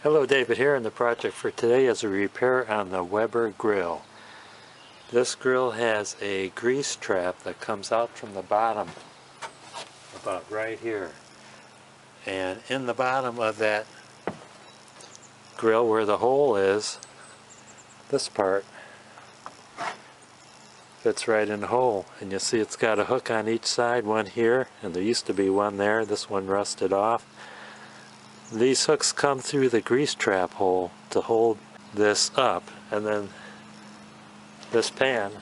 Hello, David here, and the project for today is a repair on the Weber grill. This grill has a grease trap that comes out from the bottom about right here, and in the bottom of that grill where the hole is, this part fits right in the hole, and you see it's got a hook on each side, one here, and there used to be one there. This one rusted off. These hooks come through the grease trap hole to hold this up, and then this pan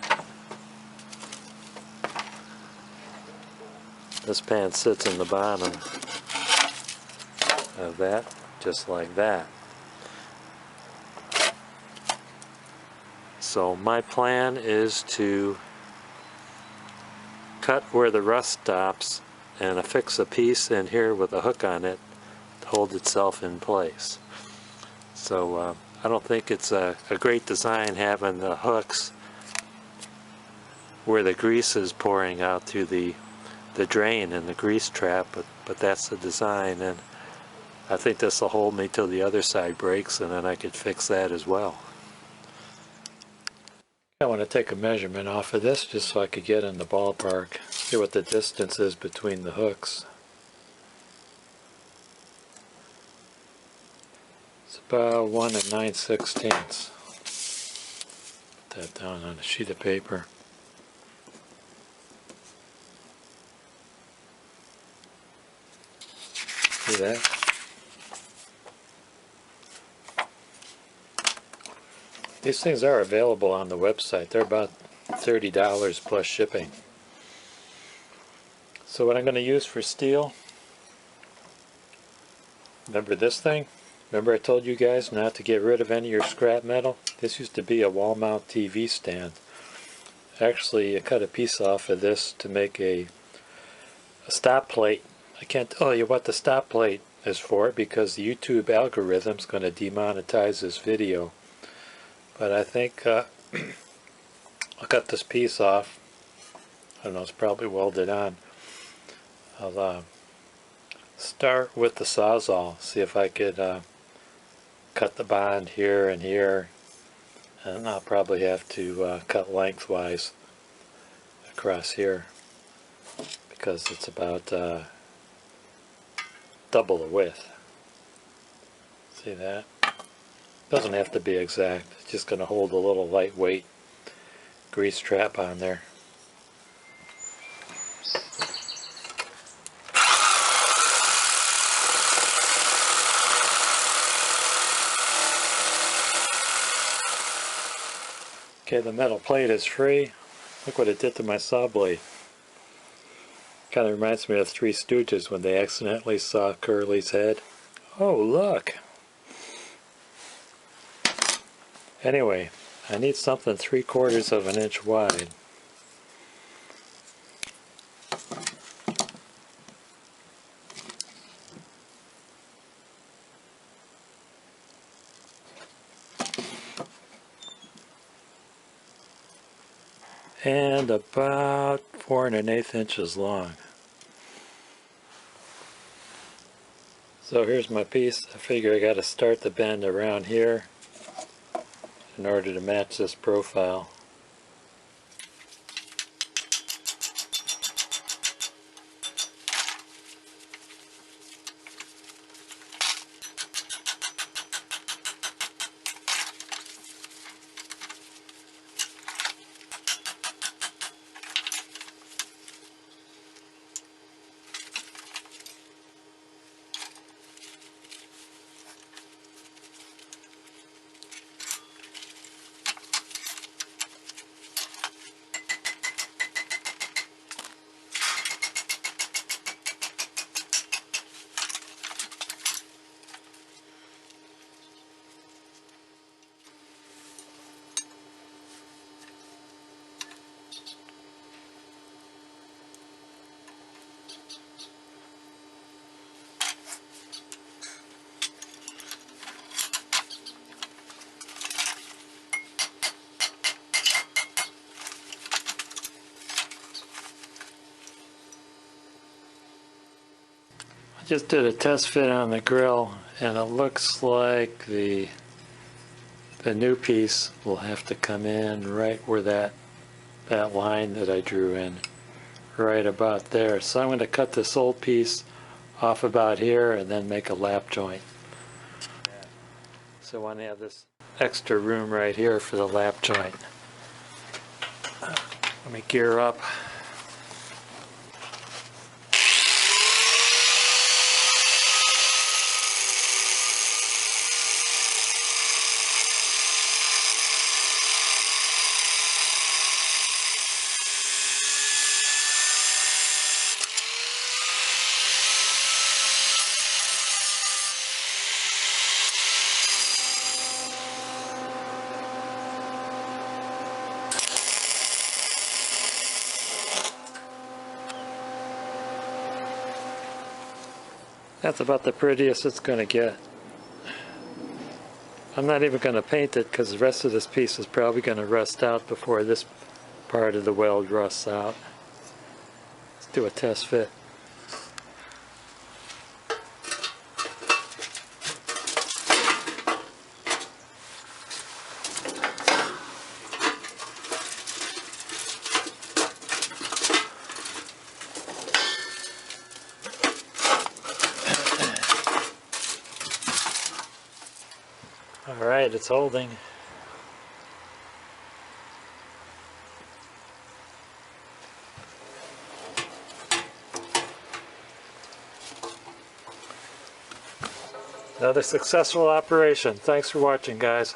sits in the bottom of that, just like that. So my plan is to cut where the rust stops and affix a piece in here with a hook on it to hold itself in place. So I don't think it's a great design having the hooks where the grease is pouring out through the drain in the grease trap, but that's the design, and I think this will hold me till the other side breaks, and then I could fix that as well. I want to take a measurement off of this just so I could get in the ballpark, see what the distance is between the hooks. It's about 1 9/16. Put that down on a sheet of paper. See that? These things are available on the website. They're about $30 plus shipping. So what I'm going to use for steel, remember this thing? Remember I told you guys not to get rid of any of your scrap metal? This used to be a wall mount TV stand. Actually, I cut a piece off of this to make a stop plate. I can't tell you what the stop plate is for because the YouTube algorithm's going to demonetize this video. But I think I'll cut this piece off. I don't know, it's probably welded on. I'll start with the Sawzall, see if I could cut the bond here and here, and I'll probably have to cut lengthwise across here because it's about double the width. See that? Doesn't have to be exact, it's just going to hold a little lightweight grease trap on there. Okay, the metal plate is free. Look what it did to my saw blade. Kind of reminds me of Three Stooges when they accidentally saw Curly's head. Oh, look! Anyway, I need something 3/4 of an inch wide. And about 4 1/8 inches long. So here's my piece. I figure I got to start the bend around here in order to match this profile. I just did a test fit on the grill, and it looks like the new piece will have to come in right where that line that I drew in, right about there. So I'm going to cut this old piece off about here and then make a lap joint. So I want to have this extra room right here for the lap joint. Let me gear up. That's about the prettiest it's going to get. I'm not even going to paint it because the rest of this piece is probably going to rust out before this part of the weld rusts out. Let's do a test fit. Alright, it's holding. Another successful operation. Thanks for watching, guys.